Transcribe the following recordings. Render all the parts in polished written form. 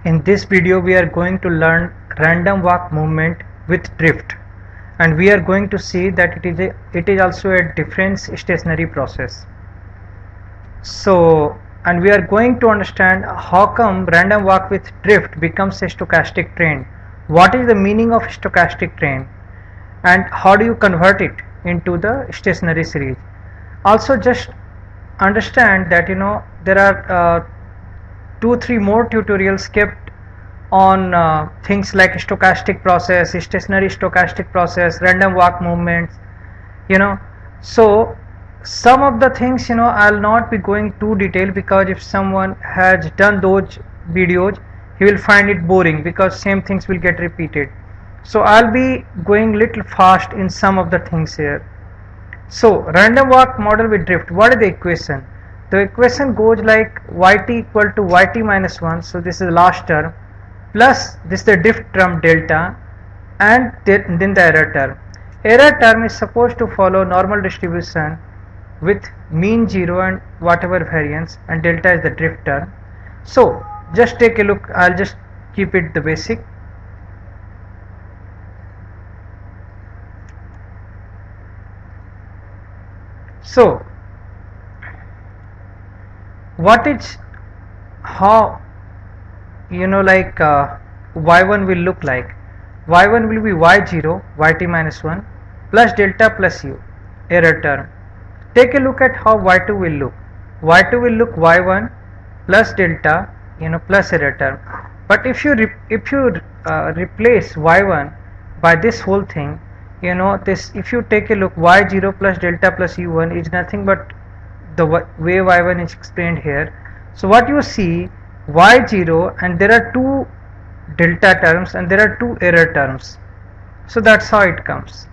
In this video we are going to learn random walk movement with drift, and we are going to see that it is also a difference stationary process. So, and we are going to understand how come random walk with drift becomes a stochastic train, what is the meaning of stochastic train, and how do you convert it into the stationary series. Also just understand that there are 2-3 more tutorials kept on things like stochastic process, stationary stochastic process, random walk movements, so some of the things I'll not be going too detailed, because if someone has done those videos he will find it boring because same things will get repeated. So I'll be going little fast in some of the things here. So random walk model with drift, what is the equation? The equation goes like yt equal to yt minus 1, so this is the last term, plus this is the drift term delta, and then the error term. Error term is supposed to follow normal distribution with mean 0 and whatever variance, and delta is the drift term. So just take a look, I'll just keep it the basic. So what is how like y1 will look like? Y1 will be y0 yt minus 1 plus delta plus u, error term. Take a look at how y2 will look. Y2 will look y1 plus delta plus error term. But if you replace y1 by this whole thing, this, if you take a look, y0 plus delta plus u1 is nothing but the way y1 is explained here. So what you see, y0, and there are 2 delta terms and there are 2 error terms, so that's how it comes.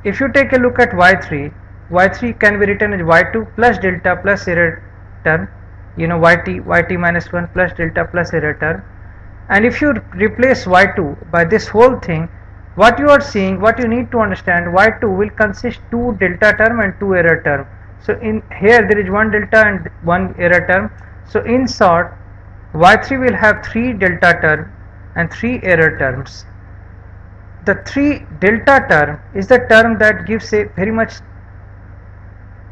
If you take a look at y3 can be written as y2 plus delta plus error term, yt minus 1 plus delta plus error term. And if you replace y2 by this whole thing, what you are seeing, what you need to understand, y2 will consist 2 delta term and 2 error term. So in here there is 1 delta and 1 error term. So in short, y3 will have 3 delta term and 3 error terms. The 3 delta term is the term that gives a very much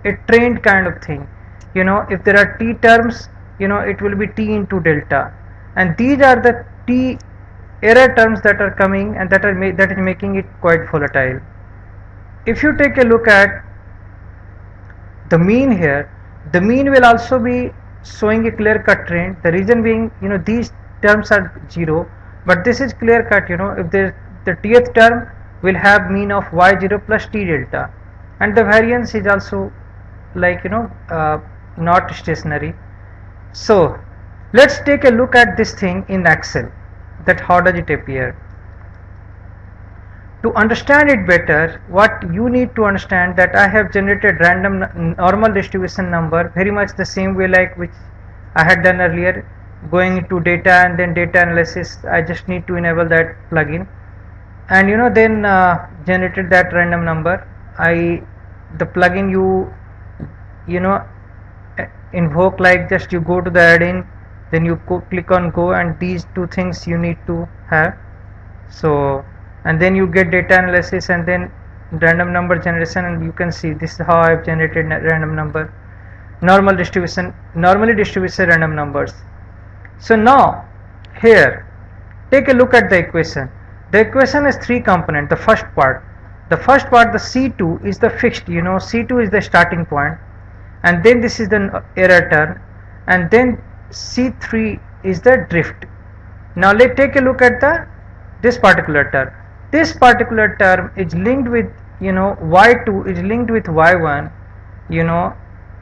a trained kind of thing. If there are t terms, it will be t into delta, and these are the t error terms that are coming, and that is making it quite volatile. If you take a look at the mean here, the mean will also be showing a clear cut trend. The reason being, these terms are 0, but this is clear cut. If the tth term will have mean of y0 plus t delta, and the variance is also like not stationary. So let's take a look at this thing in Excel, that how does it appear. To understand it better, what you need to understand, that I have generated random normal distribution number very much the same way like which I had done earlier, going into data and then data analysis. I just need to enable that plugin, and then generated that random number. The plugin you invoke, like just you go to the add-in, then you click on go, and these 2 things you need to have. So, and then you get data analysis and then random number generation, and you can see this is how I have generated random number, normally distribution random numbers. So now here take a look at the equation. The equation has 3 components. The first part, the C2 is the fixed, C2 is the starting point, and then this is the error term, and then C3 is the drift. Now let's take a look at this particular term. This particular term is linked with y2 is linked with y1.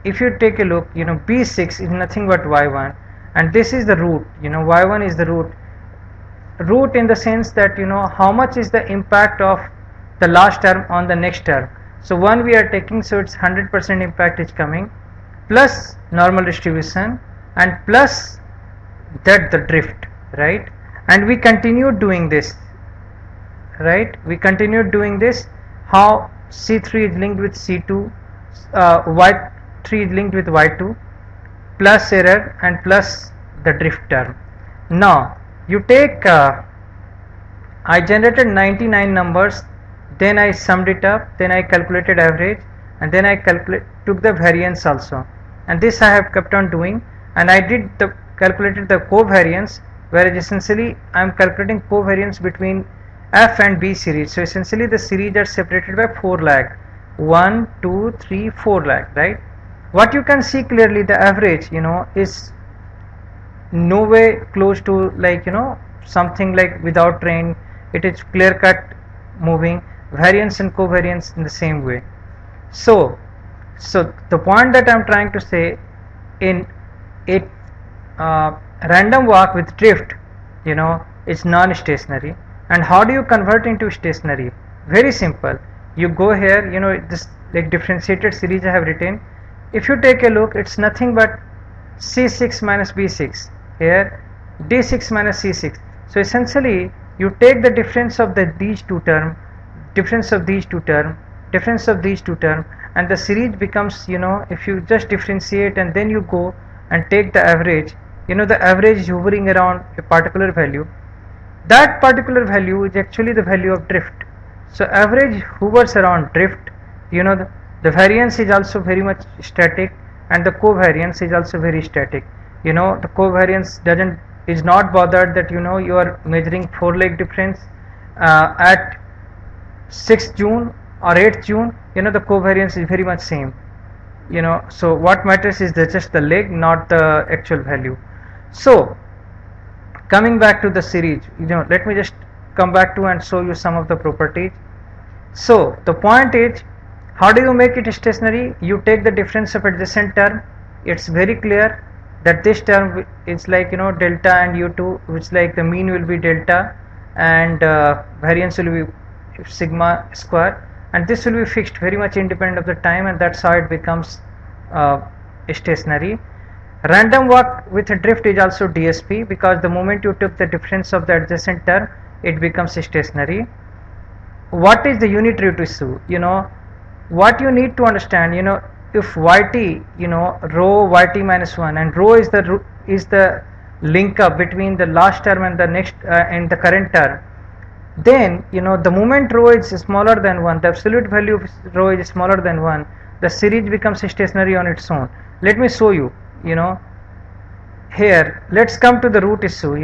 If you take a look, b6 is nothing but y1, and this is the root. Y1 is the root in the sense that how much is the impact of the last term on the next term. So 1 we are taking, so it's 100% impact is coming, plus normal distribution, and plus that the drift, right? And we continue doing this, right? We continue doing this, how C3 is linked with C2, y3 is linked with y2, plus error and plus the drift term. Now you take I generated 99 numbers, then I summed it up, then I calculated average, and then I took the variance also, and this I have kept on doing, and I did the calculated the covariance, whereas essentially I am calculating covariance between F and B series. So essentially the series are separated by 4 lag, 1 2 3 4 lag, right? What you can see clearly, the average is no way close to like something like without train. It is clear cut moving. Variance and covariance in the same way. So the point that I am trying to say, in a random walk with drift, it's non-stationary. And how do you convert into stationary? Very simple. You go here, this like differentiated series I have written. If you take a look, it's nothing but C6 minus B6, here D6 minus C6. So essentially you take the difference of these two terms, difference of these two terms, and the series becomes, if you just differentiate and then you go and take the average, the average is hovering around a particular value. That particular value is actually the value of drift. So average hovers around drift. The variance is also very much static, and the covariance is also very static. The covariance is not bothered that you are measuring 4 leg difference at 6th June or 8th June. The covariance is very much same. So what matters is just the leg, not the actual value. So coming back to the series, let me just come back to and show you some of the properties. So the point is, how do you make it stationary? You take the difference of adjacent term. It's very clear that this term is like delta and u2, which like the mean will be delta and variance will be sigma square, and this will be fixed very much independent of the time, and that's how it becomes stationary. Random walk with a drift is also DSP, because the moment you took the difference of the adjacent term, it becomes stationary. What is the unit root issue? What you need to understand, if yt, rho yt minus 1, and rho is the link up between the last term and the next and the current term, then the moment rho is smaller than 1, the absolute value of rho is smaller than 1, the series becomes stationary on its own. Let me show you. Here let's come to the root issue.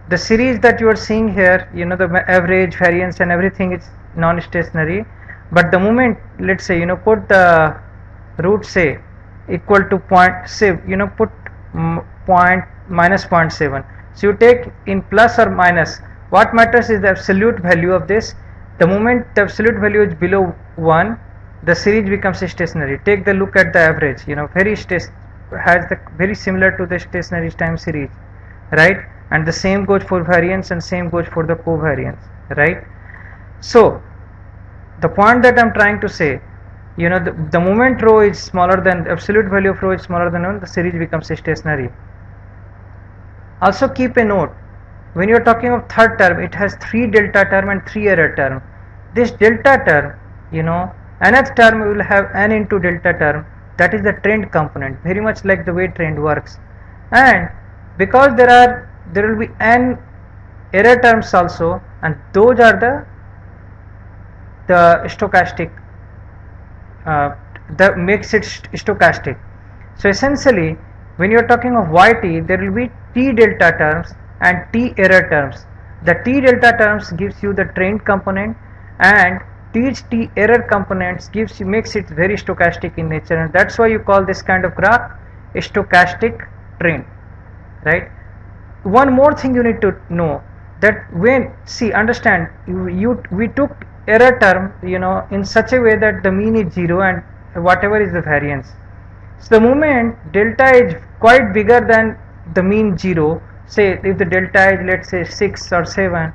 The series that you are seeing here, the average, variance and everything is non-stationary, but the moment, let's say, put the root say equal to point, say put point minus 0.7, so you take in plus or minus. What matters is the absolute value of this. The moment the absolute value is below 1, the series becomes stationary. Take the look at the average, has the very similar to the stationary time series, right? And the same goes for variance and same goes for the covariance, right? So the point that I'm trying to say, the moment rho is smaller than, the absolute value of rho is smaller than 1, the series becomes stationary. Also keep a note, when you are talking of third term, it has 3 delta term and 3 error term. This delta term, nth term will have n into delta term, that is the trend component, very much like the way trend works. And because there will be n error terms also, and those are the stochastic, that makes it stochastic. So essentially when you are talking of yt, there will be t delta terms and t error terms. The t delta terms gives you the trend component, and t error components makes it very stochastic in nature, and that's why you call this kind of graph a stochastic trend, right? One more thing you need to know, that understand, we took error term in such a way that the mean is 0 and whatever is the variance. So the moment delta is quite bigger than the mean 0, say if the delta is, let's say, 6 or 7,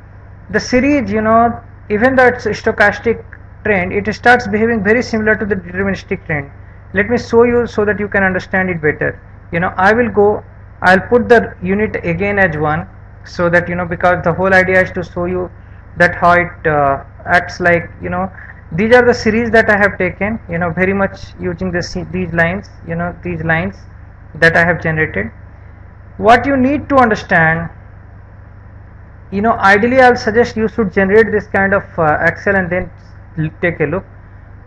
the series, even though it's a stochastic trend, it starts behaving very similar to the deterministic trend. Let me show you so that you can understand it better. I'll put the unit again as 1, so that because the whole idea is to show you that how it acts like, these are the series that I have taken, very much using these lines, these lines that I have generated. What you need to understand ideally I'll suggest you should generate this kind of Excel and then take a look.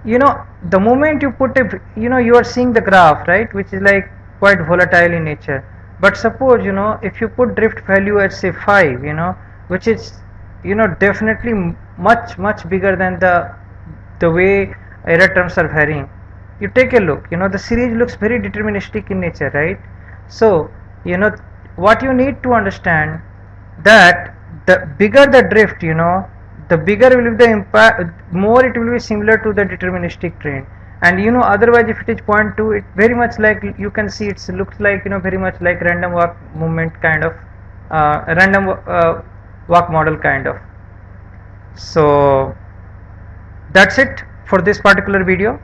The moment you put a, you are seeing the graph, right, which is like quite volatile in nature. But suppose, if you put drift value at say 5, which is, definitely much bigger than the way error terms are varying. You take a look, the series looks very deterministic in nature, right? So, what you need to understand, that the bigger the drift, the bigger will be the impact, more it will be similar to the deterministic trend. And otherwise if it is 0.2, it very much like, you can see it looks like, very much like random walk movement kind of, random walk model kind of. So that's it for this particular video.